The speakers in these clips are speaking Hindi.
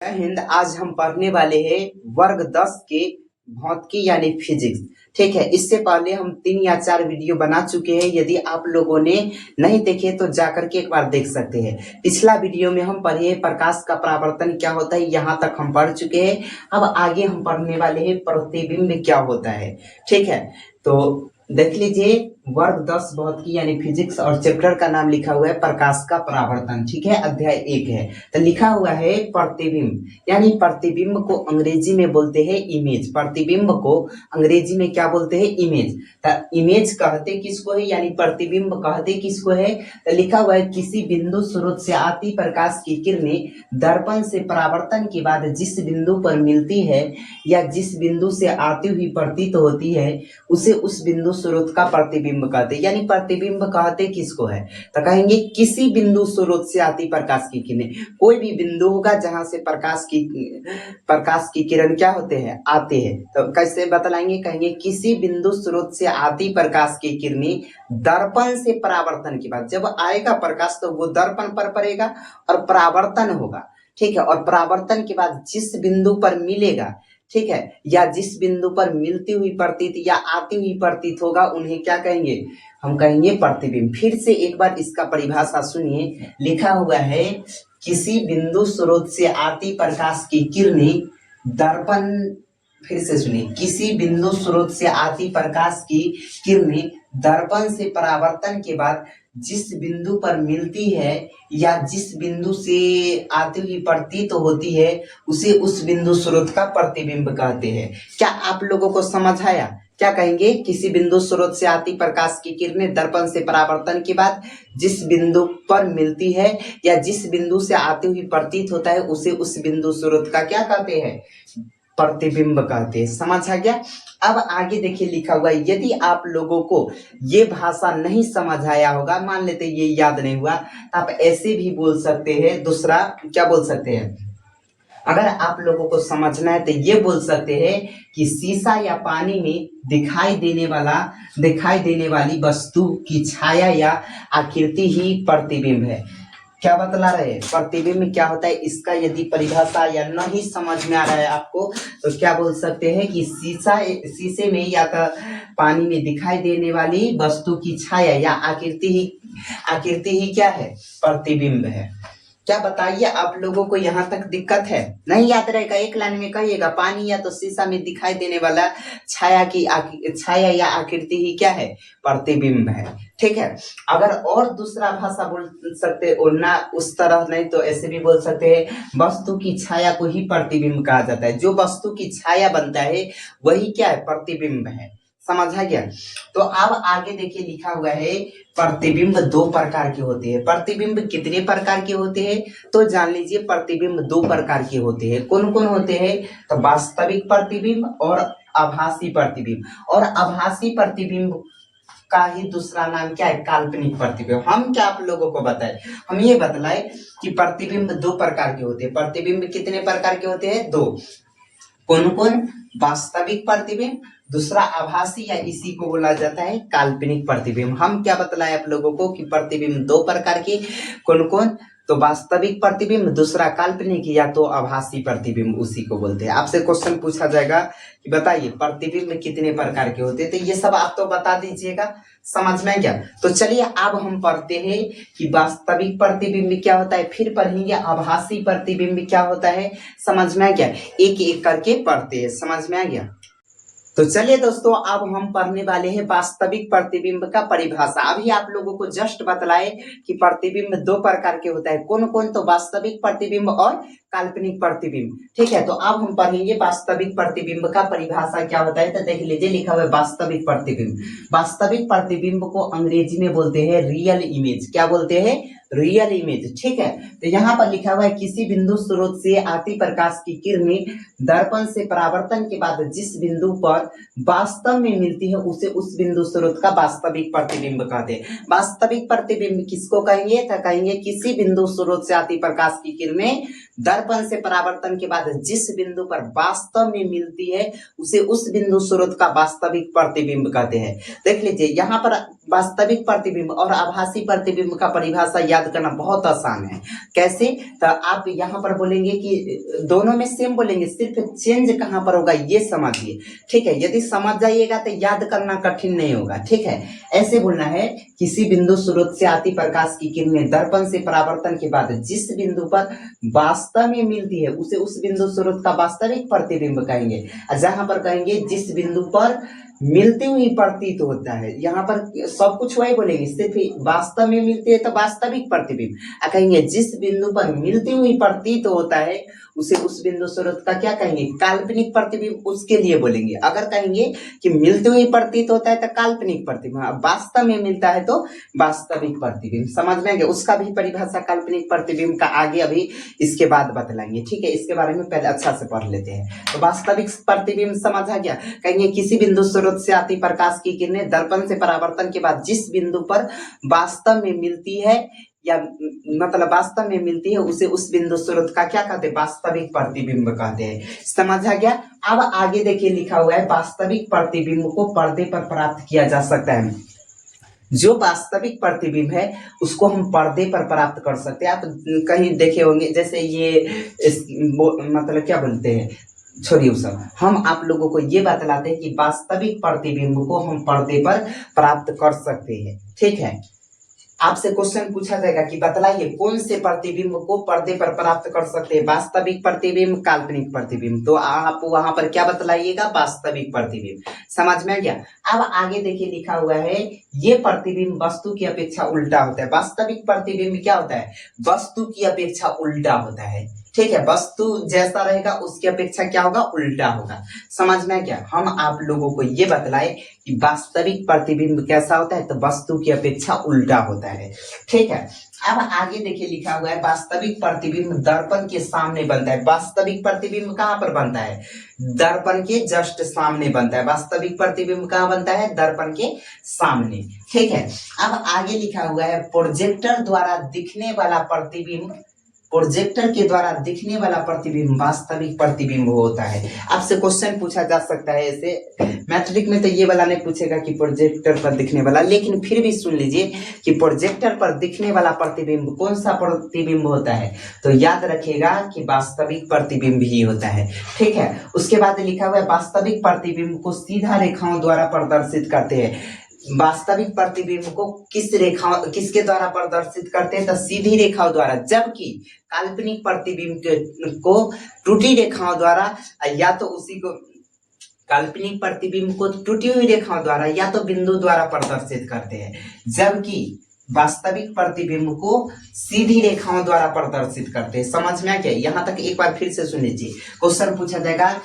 जय हिंद। आज हम पढ़ने वाले हैं वर्ग 10 के भौतिकी यानी फिजिक्स। ठीक है, इससे पहले हम 3 या 4 वीडियो बना चुके हैं। यदि आप लोगों ने नहीं देखे तो जाकर के एक बार देख सकते हैं। पिछला वीडियो में हम पढ़े प्रकाश का परावर्तन क्या होता है, यहाँ तक हम पढ़ चुके हैं। अब आगे हम पढ़ने वाले हैं प्रतिबिंब क्या होता है। ठीक है, तो देख लीजिए वर्ग 10 भौतिकी यानी फिजिक्स और चैप्टर का नाम लिखा हुआ है प्रकाश का परावर्तन। ठीक है, अध्याय 1 है। तो लिखा हुआ है प्रतिबिंब, यानी प्रतिबिंब को अंग्रेजी में बोलते हैं इमेज। प्रतिबिंब को अंग्रेजी में क्या बोलते हैं, इमेज। तो इमेज कहते किसको है, यानी प्रतिबिंब कहते किसको है। तो लिखा हुआ है किसी बिंदु स्रोत से आती प्रकाश की किरणें दर्पण से परावर्तन के बाद जिस बिंदु पर मिलती है या जिस बिंदु से आती हुई प्रतीत होती है उसे उस बिंदु स्रोत का प्रतिबिंब कहते हैं। यानी प्रतिबिंब कहते किसको है, तो कहेंगे किसी बिंदु स्रोत से आती प्रकाश की किरणें। कोई भी बिंदु होगा जहां से प्रकाश की किरण क्या होते हैं, आते हैं। तो कैसे बतलाएंगे, कहेंगे किसी बिंदु स्रोत से आती प्रकाश की किरणें दर्पण से परावर्तन के बाद, जब आएगा प्रकाश तो वो दर्पण पर पड़ेगा और परावर्तन होगा। ठीक है, और परावर्तन के बाद जिस बिंदु पर मिलेगा, ठीक है, या जिस बिंदु पर मिलती हुई प्रतीत या आती हुई प्रतीत होगा उन्हें क्या कहेंगे, हम कहेंगे प्रतिबिंब। फिर से एक बार इसका परिभाषा सुनिए। लिखा हुआ है किसी बिंदु स्रोत से आती प्रकाश की किरणें दर्पण, फिर से सुनिए, किसी बिंदु स्रोत से आती प्रकाश की किरणें दर्पण से परावर्तन के बाद जिस बिंदु पर मिलती है या जिस बिंदु से आती हुई प्रतीत होती है उसे उस बिंदु स्रोत का प्रतिबिंब कहते हैं। क्या आप लोगों को समझ आया? क्या कहेंगे, किसी बिंदु स्रोत से आती प्रकाश की किरणें दर्पण से परावर्तन के बाद जिस बिंदु पर मिलती है या जिस बिंदु से आती हुई प्रतीत होता है उसे उस बिंदु स्रोत का क्या कहते हैं, प्रतिबिंब कहते हैं। समझ आ गया? अब आगे देखिए लिखा हुआ है, यदि आप लोगों को ये भाषा नहीं समझ आया होगा, मान लेते ये याद नहीं हुआ, तो आप ऐसे भी बोल सकते हैं। दूसरा क्या बोल सकते हैं, अगर आप लोगों को समझना है तो ये बोल सकते हैं कि शीशा या पानी में दिखाई देने वाली वस्तु की छाया या आकृति ही प्रतिबिंब है। क्या बतला रहे हैं, प्रतिबिंब क्या होता है, इसका यदि परिभाषा या नहीं समझ में आ रहा है आपको तो क्या बोल सकते हैं कि शीशे में या तो पानी में दिखाई देने वाली वस्तु की छाया या आकृति ही क्या है, प्रतिबिंब है। क्या बताइए, आप लोगों को यहाँ तक दिक्कत है? नहीं याद रहेगा, एक लाइन में कहिएगा, पानी या तो शीशा में दिखाई देने वाला छाया या आकृति ही क्या है, प्रतिबिंब है। ठीक है, अगर और दूसरा भाषा बोल सकते हो ना, उस तरह नहीं तो ऐसे भी बोल सकते हैं, वस्तु की छाया को ही प्रतिबिंब कहा जाता है। जो वस्तु की छाया बनता है वही क्या है, प्रतिबिंब है। समझ आ गया? तो अब आगे देखिए लिखा हुआ है प्रतिबिंब 2 प्रकार के होते हैं। प्रतिबिंब कितने प्रकार के होते हैं, तो जान लीजिए प्रतिबिंब 2 प्रकार के होते हैं। कौन कौन होते हैं, तो वास्तविक प्रतिबिंब और आभासी प्रतिबिंब। और आभासी प्रतिबिंब का ही दूसरा नाम क्या है, काल्पनिक प्रतिबिंब। हम क्या आप लोगों को बताए, हम ये बतलाए कि प्रतिबिंब 2 प्रकार के होते हैं। प्रतिबिंब कितने प्रकार के होते हैं, 2। कौन कौन, वास्तविक प्रतिबिंब, दूसरा आभासी या इसी को बोला जाता है काल्पनिक प्रतिबिंब। हम क्या बतलाए आप लोगों को कि प्रतिबिंब 2 प्रकार के, कौन कौन, तो वास्तविक प्रतिबिंब, दूसरा काल्पनिक या तो आभासी प्रतिबिंब, उसी को बोलते हैं। आपसे क्वेश्चन पूछा जाएगा कि बताइए प्रतिबिंब कितने प्रकार के होते हैं, तो ये सब आप तो बता दीजिएगा। समझ में क्या? तो चलिए अब हम पढ़ते हैं कि वास्तविक प्रतिबिंब क्या होता है, फिर पढ़ेंगे आभासी प्रतिबिंब क्या होता है। समझ में आ गया? एक एक करके पढ़ते हैं। समझ में आ गया? तो चलिए दोस्तों, अब हम पढ़ने वाले हैं वास्तविक प्रतिबिंब का परिभाषा। अभी आप लोगों को जस्ट बतलाए कि प्रतिबिंब 2 प्रकार के होता है। कौन कौन, तो वास्तविक प्रतिबिंब और काल्पनिक प्रतिबिंब। ठीक है, तो अब हम पढ़ेंगे वास्तविक प्रतिबिंब का परिभाषा क्या होता है। तो देख लीजिए लिखा हुआ है वास्तविक प्रतिबिंब। वास्तविक प्रतिबिंब को अंग्रेजी में बोलते हैं रियल इमेज। क्या बोलते हैं, रियल इमेज। ठीक है, तो यहाँ पर लिखा हुआ है किसी बिंदु स्रोत से आती प्रकाश की किरणें दर्पण से परावर्तन के बाद जिस बिंदु पर वास्तव में मिलती है उसे उस बिंदु स्रोत का वास्तविक प्रतिबिंब कहते हैं। वास्तविक प्रतिबिंब किसको कहेंगे, तो कहेंगे किसी बिंदु स्रोत से आती प्रकाश की किरणें दर्पण से परावर्तन के बाद जिस बिंदु पर वास्तव में मिलती है उसे उस बिंदु स्रोत का वास्तविक प्रतिबिंब कहते हैं। देख लीजिए यहाँ पर वास्तविक प्रतिबिंब और आभासी प्रतिबिंब का परिभाषा याद करना बहुत आसान है। कैसे? तो आप यहाँ पर बोलेंगे कि दोनों में सेम बोलेंगे, सिर्फ चेंज कहाँ पर होगा ये समझिए, ठीक है। यदि समझ जाइएगा तो याद करना कठिन नहीं होगा, ठीक है। ऐसे बोलना है, किसी बिंदु स्रोत से आती प्रकाश की किरणें दर्पण से परावर्तन के बाद जिस बिंदु पर वास्तव में मिलती है उसे उस बिंदु स्रोत का वास्तविक प्रतिबिंब कहेंगे। जहां पर कहेंगे जिस बिंदु पर मिलती हुई प्रतीत होता है, यहाँ पर सब कुछ वही बोलेंगे, सिर्फ वास्तव में मिलती है तो वास्तविक प्रतिबिंब। कहेंगे जिस बिंदु पर मिलती हुई प्रतीत होता है उसे उस बिंदु स्रोत का क्या कहेंगे? काल्पनिक प्रतिबिंब। उसके लिए बोलेंगे, अगर कहेंगे कि मिलते हुए प्रतीत होता है तो काल्पनिक प्रतिबिंब, वास्तव में मिलता है तो वास्तविक प्रतिबिंब। समझ में गया? उसका भी परिभाषा काल्पनिक प्रतिबिंब का आगे अभी इसके बाद बतलाएंगे, ठीक है। इसके बारे में पहले अच्छा से पढ़ लेते हैं। तो वास्तविक प्रतिबिंब समझ आ गया। कहेंगे किसी बिंदु स्रोत से आती प्रकाश की किरणें दर्पण से परावर्तन के बाद जिस बिंदु पर वास्तव में मिलती है या मतलब वास्तव में मिलती है उसे उस बिंदु स्रोत का क्या कहते हैं? वास्तविक प्रतिबिंब कहते हैं। समझ आ गया? अब आगे देखिए लिखा हुआ है, वास्तविक प्रतिबिंब को पर्दे पर प्राप्त किया जा सकता है। जो वास्तविक प्रतिबिंब है उसको हम पर्दे पर प्राप्त कर सकते हैं। आप कहीं देखे होंगे, जैसे ये मतलब क्या बोलते हैं, छोड़िए सब, हम आप लोगों को ये बतलाते हैं कि वास्तविक प्रतिबिंब को हम पर्दे पर प्राप्त कर सकते हैं, ठीक है। आपसे क्वेश्चन पूछा जाएगा कि बतलाइए कौन से प्रतिबिंब को पर्दे पर प्राप्त कर सकते हैं? वास्तविक प्रतिबिंब, काल्पनिक प्रतिबिंब। तो आप वहां पर क्या बतलाइएगा? वास्तविक प्रतिबिंब। समझ में आ गया? अब आगे देखिए लिखा हुआ है, ये प्रतिबिंब वस्तु की अपेक्षा उल्टा होता है। वास्तविक प्रतिबिंब क्या होता है? वस्तु की अपेक्षा उल्टा होता है, ठीक है। वस्तु जैसा रहेगा उसकी अपेक्षा क्या होगा? उल्टा होगा। समझ में क्या? हम आप लोगों को ये बतलाए कि वास्तविक प्रतिबिंब कैसा होता है, तो वस्तु की अपेक्षा उल्टा होता है, ठीक है। अब आगे देखिए लिखा हुआ है, वास्तविक प्रतिबिंब दर्पण के सामने बनता है। वास्तविक प्रतिबिंब कहाँ पर बनता है? दर्पण के जस्ट सामने बनता है। वास्तविक प्रतिबिंब कहाँ बनता है? दर्पण के सामने, ठीक है। अब आगे लिखा हुआ है, प्रोजेक्टर द्वारा दिखने वाला प्रतिबिंब, प्रोजेक्टर के द्वारा दिखने वाला प्रतिबिंब वास्तविक प्रतिबिंब होता है। आपसे क्वेश्चन पूछा जा सकता है ऐसे, मैट्रिक में तो ये वाला नहीं पूछेगा कि प्रोजेक्टर पर दिखने वाला, लेकिन फिर भी सुन लीजिए कि प्रोजेक्टर पर दिखने वाला प्रतिबिंब कौन सा प्रतिबिंब होता है, तो याद रखिएगा कि वास्तविक प्रतिबिंब ही होता है, ठीक है। उसके बाद लिखा हुआ है, वास्तविक प्रतिबिंब को सीधा रेखाओं द्वारा प्रदर्शित करते हैं। वास्तविक प्रतिबिंब को किसके द्वारा प्रदर्शित करते हैं? तो सीधी रेखाओं द्वारा, जबकि काल्पनिक प्रतिबिंब को टूटी रेखाओं द्वारा या तो उसी को काल्पनिक प्रतिबिंब को टूटी हुई रेखाओं द्वारा या तो बिंदु द्वारा प्रदर्शित करते हैं, जबकि वास्तविक प्रतिबिंब को सीधी रेखाओं द्वारा प्रदर्शित करते हैं। समझ में आ गया? यहाँ तक एक बार फिर से सुन लीजिए। क्वेश्चन पूछा जाएगा,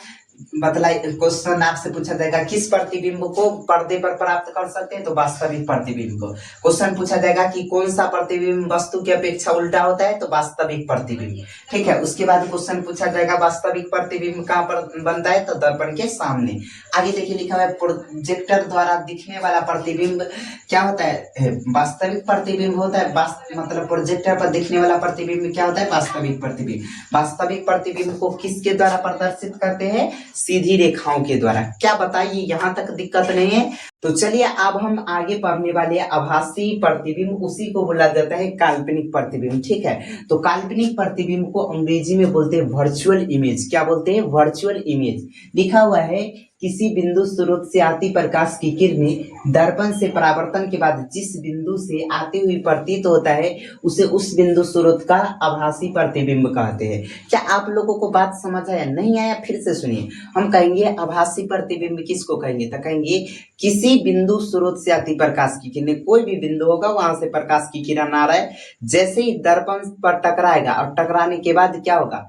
बतलाइए, क्वेश्चन आपसे पूछा जाएगा किस प्रतिबिंब को पर्दे पर प्राप्त कर सकते हैं, तो वास्तविक प्रतिबिंब को। क्वेश्चन पूछा जाएगा कि कौन सा प्रतिबिंब वस्तु की अपेक्षा उल्टा होता है, तो वास्तविक प्रतिबिंब, ठीक है। उसके बाद क्वेश्चन पूछा जाएगा वास्तविक प्रतिबिंब कहाँ पर बनता है, तो दर्पण के सामने। आगे देखिए लिखा हुआ है, प्रोजेक्टर द्वारा दिखने वाला प्रतिबिंब क्या होता है? वास्तविक प्रतिबिंब होता है। मतलब प्रोजेक्टर पर दिखने वाला प्रतिबिंब क्या होता है? वास्तविक प्रतिबिंब। वास्तविक प्रतिबिंब को किसके द्वारा प्रदर्शित करते हैं? सीधी रेखाओं के द्वारा। क्या बताइए, यहां तक दिक्कत नहीं है? तो चलिए अब हम आगे पढ़ने वाले आभासी प्रतिबिंब, उसी को बोला जाता है काल्पनिक प्रतिबिंब, ठीक है। तो काल्पनिक प्रतिबिंब को अंग्रेजी में बोलते हैं वर्चुअल इमेज। क्या बोलते हैं? Virtual image. लिखा हुआ है, किसी बिंदु स्रोत से आती प्रकाश की किरणें दर्पण से परावर्तन के बाद जिस बिंदु से आती हुई प्रतीत होता है उसे उस बिंदु स्रोत का आभासी प्रतिबिंब कहते हैं। क्या आप लोगों को बात समझ आया? नहीं आया? फिर से सुनिए। हम कहेंगे आभासी प्रतिबिंब किसको कहेंगे, तो कहेंगे किसी बिंदु स्रोत से आती प्रकाश की किरणें, कोई भी बिंदु होगा वहां से प्रकाश की किरण आ रहा है, जैसे ही दर्पण पर टकराएगा और टकराने के बाद क्या होगा,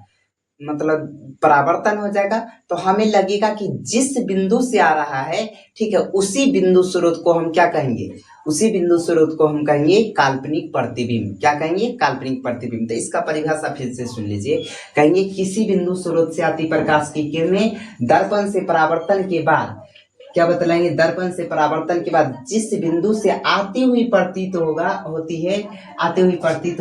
मतलब परावर्तन हो जाएगा, तो हमें लगेगा कि जिस बिंदु से आ रहा है, ठीक है, उसी बिंदु स्रोत को हम क्या कहेंगे? उसी बिंदु स्रोत को हम कहेंगे काल्पनिक प्रतिबिंब। क्या कहेंगे? काल्पनिक प्रतिबिंब। तो इसका परिभाषा फिर से सुन लीजिए। कहेंगे किसी बिंदु स्रोत से आती प्रकाश की किरणें दर्पण से परावर्तन के बाद क्या बतलाएंगे, दर्पण से परावर्तन के बाद जिस बिंदु से आती हुई प्रतीत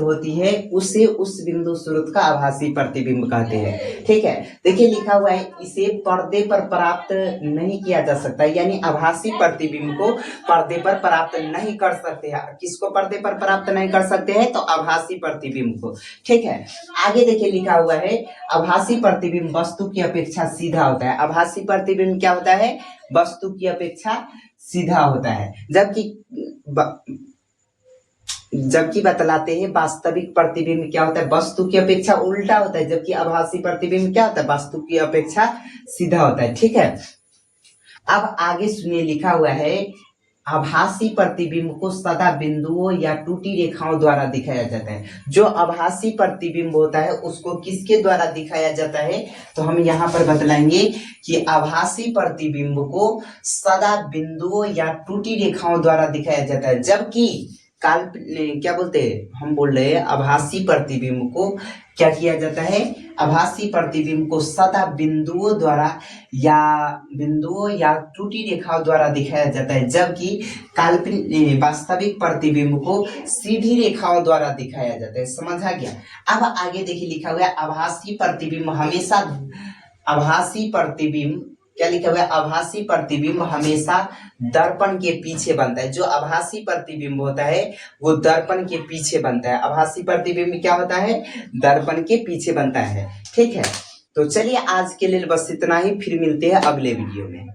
होती है उसे उस बिंदु स्रोत का आभासी प्रतिबिंब कहते हैं। ठीक है, देखिए लिखा हुआ है इसे पर्दे पर प्राप्त नहीं किया जा सकता, यानी आभासी प्रतिबिंब को पर्दे पर प्राप्त नहीं कर सकते हैं। किसको पर्दे पर प्राप्त नहीं कर सकते हैं, तो आभासी प्रतिबिंब को। ठीक है, आगे देखिए लिखा हुआ है आभासी प्रतिबिंब वस्तु की अपेक्षा सीधा होता है। आभासी प्रतिबिंब क्या होता है, वस्तु की अपेक्षा सीधा होता है, जबकि बतलाते हैं वास्तविक प्रतिबिंब क्या होता है, वस्तु की अपेक्षा उल्टा होता है, जबकि आभासी प्रतिबिंब क्या होता है, वस्तु की अपेक्षा सीधा होता है। ठीक है, अब आगे सुनिए लिखा हुआ है आभासी प्रतिबिंब को सदा बिंदुओं या टूटी रेखाओं द्वारा दिखाया जाता है। जो आभासी प्रतिबिंब होता है उसको किसके द्वारा दिखाया जाता है, तो हम यहाँ पर बतलाएंगे कि आभासी प्रतिबिंब को सदा बिंदुओं या टूटी रेखाओं द्वारा दिखाया जाता है, जबकि क्या बोलते हैं, हम बोल रहे हैं आभासी प्रतिबिंब को क्या किया जाता है, आभासी प्रतिबिंब को सदा बिंदुओं या टूटी रेखाओं द्वारा दिखाया जाता है, जबकि काल्पनिक वास्तविक प्रतिबिंब को सीधी रेखाओं द्वारा दिखाया जाता है। समझ आ गया। अब आगे देखिए लिखा हुआ है आभासी प्रतिबिंब क्या लिखा हुआ है, आभासी प्रतिबिंब हमेशा दर्पण के पीछे बनता है। जो आभासी प्रतिबिंब होता है वो दर्पण के पीछे बनता है। आभासी प्रतिबिंब क्या होता है, दर्पण के पीछे बनता है। ठीक है, तो चलिए आज के लिए बस इतना ही, फिर मिलते हैं अगले वीडियो में।